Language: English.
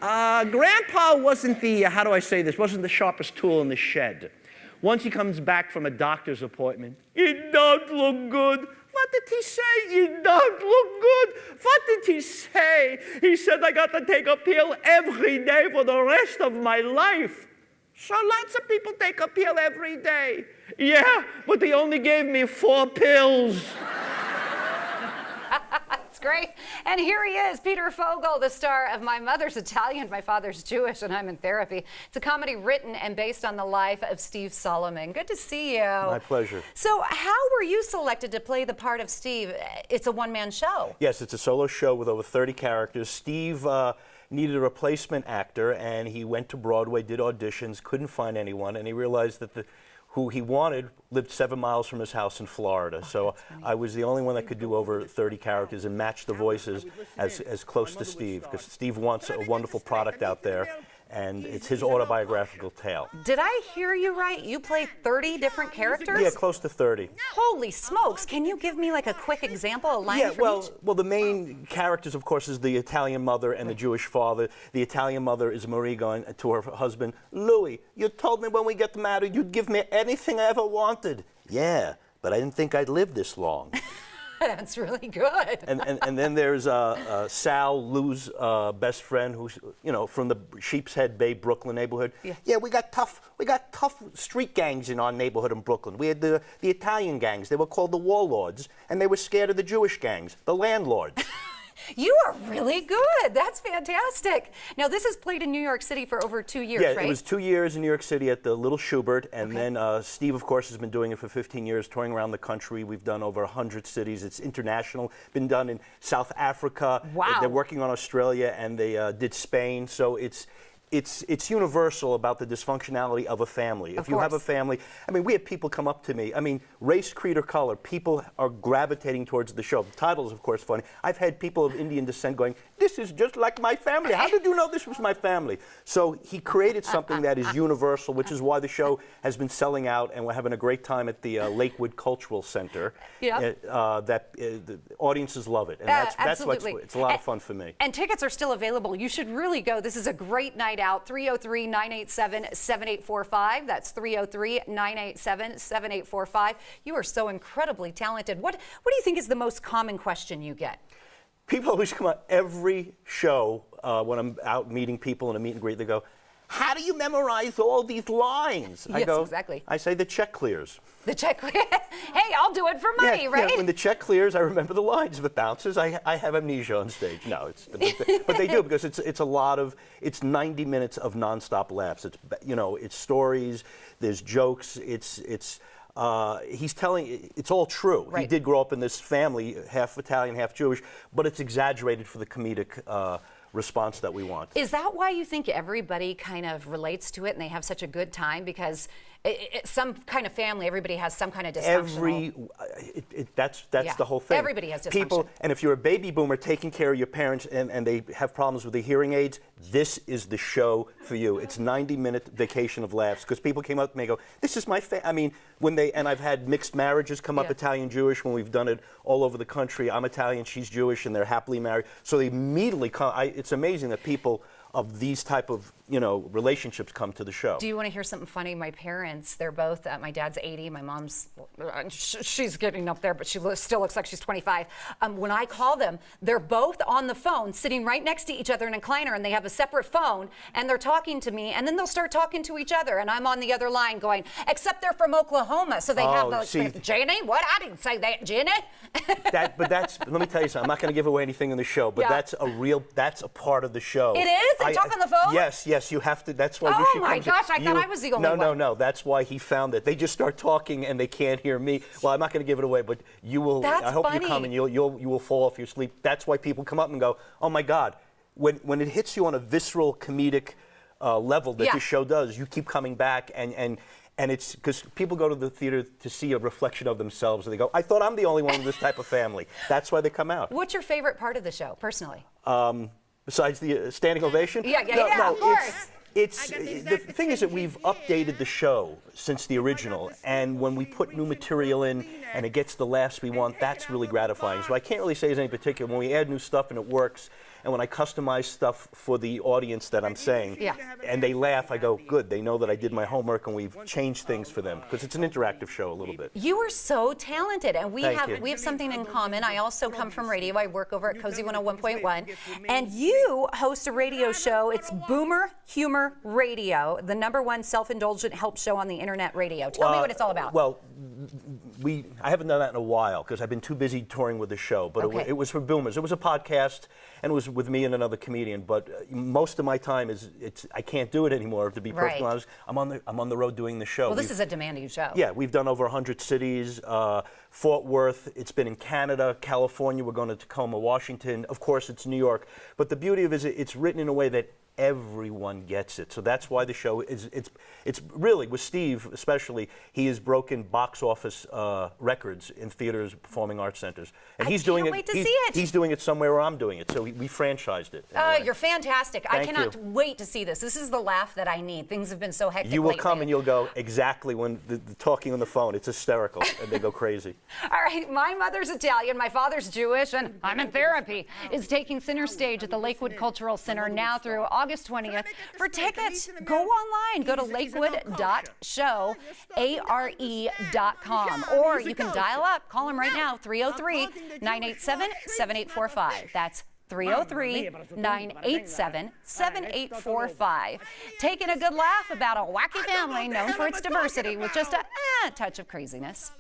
Grandpa wasn't the, how do I say this, wasn't the sharpest tool in the shed. Once he comes back from a doctor's appointment, you don't look good. What did he say? You don't look good. What did he say? He said I got to take a pill every day for the rest of my life. So lots of people take a pill every day. Yeah, but he only gave me 4 pills. That's great. And here he is, Peter Fogel, the star of My Mother's Italian, My Father's Jewish, and I'm in Therapy. It's a comedy written and based on the life of Steve Solomon. Good to see you. My pleasure. So how were you selected to play the part of Steve? It's a one-man show. Yes, it's a solo show with over 30 characters. Steve needed a replacement actor, and he went to Broadway, did auditions, couldn't find anyone, and he realized that who he wanted lived 7 miles from his house in Florida. So I was the only one that could do over 30 characters and match the voices as close to Steve, because Steve wants a wonderful product out there, and it's his autobiographical tale. Did I hear you right? You play 30 different characters? Yeah, close to 30. Holy smokes. Can you give me like a quick example, a line from each? Well, the main characters, of course, is the Italian mother and the Jewish father. The Italian mother is Marie going to her husband, Louis, you told me when we get married you'd give me anything I ever wanted. Yeah, but I didn't think I'd live this long. That's really good. And then there's Sal, Lou's best friend, who's from the Sheep's Head Bay, Brooklyn neighborhood. Yeah, we got tough street gangs in our neighborhood in Brooklyn. We had the Italian gangs. They were called the warlords, and they were scared of the Jewish gangs, the landlords. You are really good. That's fantastic. Now, this is played in New York City for over 2 years, right? Yeah, it was 2 years in New York City at the Little Schubert, and then Steve, of course, has been doing it for 15 years, touring around the country. We've done over 100 cities. It's international. Been done in South Africa. Wow. They're working on Australia, and they did Spain. So it's universal about the dysfunctionality of a family. If you have a family, I mean, we have people come up to me. I mean, race, creed, or color, people are gravitating towards the show. The title is, of course, funny. I've had people of Indian descent going, this is just like my family. How did you know this was my family? So he created something that is universal, which is why the show has been selling out, and we're having a great time at the Lakewood Cultural Center. Yeah. The audiences love it, and that's why it's a lot of fun for me. And tickets are still available. You should really go. This is a great night out. 303-987-7845. That's 303-987-7845. You are so incredibly talented. What do you think is the most common question you get? People always come out every show when I'm out meeting people in a meet and greet. They go, how do you memorize all these lines? Yes, exactly. I say the check clears. The check clears. Hey, I'll do it for money, right? Yeah, when the check clears, I remember the lines. If it bounces, I have amnesia on stage. No, but they do, because it's 90 minutes of nonstop laughs. It's stories, there's jokes, he's telling, it's all true. Right. He did grow up in this family, half Italian, half Jewish, but it's exaggerated for the comedic response that we want. Is that why you think everybody kind of relates to it and they have such a good time? Because some kind of family, everybody has some kind of dysfunction. That's the whole thing. Everybody has dysfunction. People, and if you're a baby boomer taking care of your parents and they have problems with the hearing aids, this is the show for you. It's 90-minute vacation of laughs, because people came up to me and go, this is my I mean, and I've had mixed marriages come up, Italian-Jewish, when we've done it all over the country. I'm Italian, she's Jewish, and they're happily married. So they immediately come. It's amazing that people of these type of relationships come to the show. Do you want to hear something funny? My parents, they're both, my dad's 80, my mom's, she's getting up there, but she still looks like she's 25. When I call them, they're both on the phone, sitting right next to each other in a recliner, and they have a separate phone, and they're talking to me, and then they'll start talking to each other, and I'm on the other line going, except they're from Oklahoma, so they have the, Jenny? What? I didn't say that, Jenny. But let me tell you something, I'm not going to give away anything in the show, but that's a part of the show. It is? They talk on the phone? Yes, you have to. That's why. Oh my gosh! I thought I was the only one. No. That's why he found it. They just start talking and they can't hear me. Well, I'm not going to give it away, but you will. That's I hope funny. you come and you will fall off your sleep. That's why people come up and go, oh my God. When it hits you on a visceral comedic level that this show does, you keep coming back and it's because people go to the theater to see a reflection of themselves, and they go, I thought I'm the only one in this type of family. That's why they come out. What's your favorite part of the show, personally? Besides the standing ovation? Yeah, of course. The thing is that we've updated the show since the original, and when we put new material in and it gets the laughs we want, that's really gratifying. So I can't really say there's any particular. When we add new stuff and it works, and when I customize stuff for the audience that I'm saying, and they laugh, I go, good, they know that I did my homework and we've changed things for them, because it's an interactive show a little bit. You are so talented, and we Thank you. have something in common. I also come from radio. I work over at Cozy 101.1, and you host a radio show. It's Boomer Humor Radio, the #1 self-indulgent help show on the internet radio. Tell me what it's all about. Well, I haven't done that in a while because I've been too busy touring with the show, but it was for boomers. It was a podcast, and it was with me and another comedian, but most of my time I can't do it anymore, to be perfectly honest. I'm on the road doing the show. Well, this is a demanding show. Yeah, we've done over 100 cities, Fort Worth, it's been in Canada, California, we're going to Tacoma, Washington, of course it's New York, but the beauty of it is it's written in a way that everyone gets it. So that's why the show it's really, with Steve especially, he has broken box office records in theaters, performing arts centers. And he's doing it. Wait to see it. He's doing it somewhere where I'm doing it. So we franchised it. You're fantastic. I cannot wait to see this. This is the laugh that I need. Things have been so hectic You will lately. come and you'll go exactly when the talking on the phone. It's hysterical and they go crazy. All right, my mother's Italian, my father's Jewish, and I'm in therapy, is taking center stage at the Lakewood Cultural Center now through August 20th. For tickets, go online. Go to lakewood.show.are.com. Or you can dial up. Call them right now, 303-987-7845. That's 303-987-7845. Taking a good laugh about a wacky family known for its diversity with just a touch of craziness.